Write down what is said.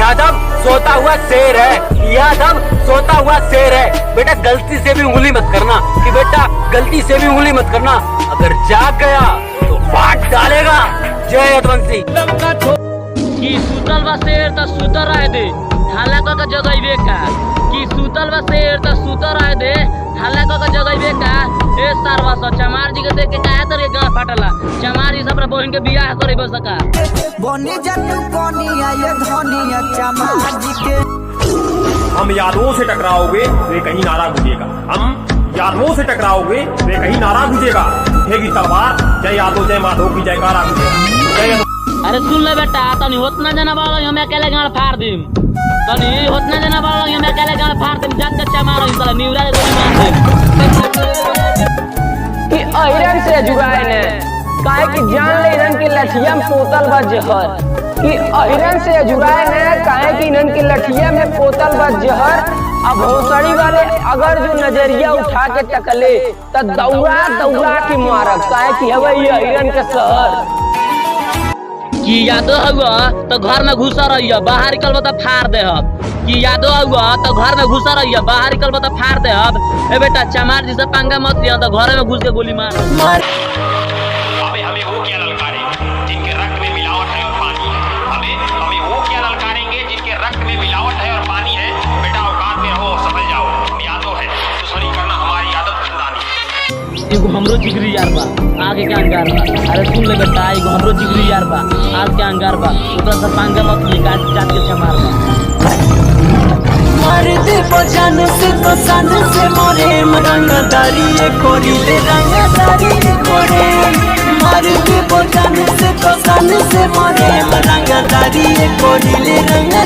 यादव सोता हुआ शेर है, यादव सोता हुआ शेर है। बेटा गलती से भी उंगली मत करना, कि बेटा गलती से भी उंगली मत करना, अगर जाग गया तो फाट डालेगा। जय यदुवंशी। कि सुतल बा शेर त सुतर रह दे, हाला क के जगइबे का। कि सुतल बा शेर त सुतर रह दे, हाला क के जगइबे का। ए सारवा स चमार जी के देख के काहे तरे गां फाटला। चमार जी सब बहन के बियाह करेबे सका। बोनी जट्टू कोनिया ये धोनिया चमार जी के। हम यादवों से टकराओगे वे कहीं नारा गूंजेगा, हम यादवों से टकराओगे वे कहीं नारा गूंजेगा। उठेगी तलवार, जय यादव जय माधव की जयकारा गूंजेगा। अरे सुन ले बेटा, तनी होतना जना बालो हम अकेले गाड़ फाड़ दिम। तनी होतना जना बालो हम अकेले गाड़ फाड़ दिम। जग के चमार साला निउरा के गोली मार दे। कि अहिरन से जुगाए ने काहे कि जान ले इनन के लठिया में पोतल बा जहर। कि अहिरन से जुगाए ने काहे कि इनन के लठिया में पोतल बा जहर। अब भोसड़ी वाले अगर जो नजरिया उठा के टकले त दौड़ा दौड़ा के मारक, काहे कि हवे ये अहिरन के शहर। कि यादव हुआ तो घर में घुसा रहिया, बाहर निकलबो तो फाड़ दे हम। कि यादव हुआ तो घर में घुसा रहिया, बाहर निकलबो तो फाड़ दे हम। ए बेटा चमार जी से पंगा मत लिया, तो घर में घुस के गोली मार। अबे हमें वो क्या ललकारेंगे जिनके रक्त में मिलावट है और पानी है। हमें वो क्या ललकारेंगे जिनके रक्त में मिलावट है और पानी है। बेटा औकात में रहो, समझ जाओ, यादव है, दुश्मनी करना हमारी आदत खानदानी। एगो हमरो जिगरी यार बा, आगे के अंगार बा। अरे सुन ले बेटा, एगो हमरो जिगरी यार बा, आज के अंगार बा। ओकरा से पंगा मत ली, काट जात के चमार बा। मार दे बजान से तो सन से मोरे रंगदारी कोरी ले रंगदारी कोरे। मार दे बजान से तो सन से मोरे रंगदारी कोरी ले रंग।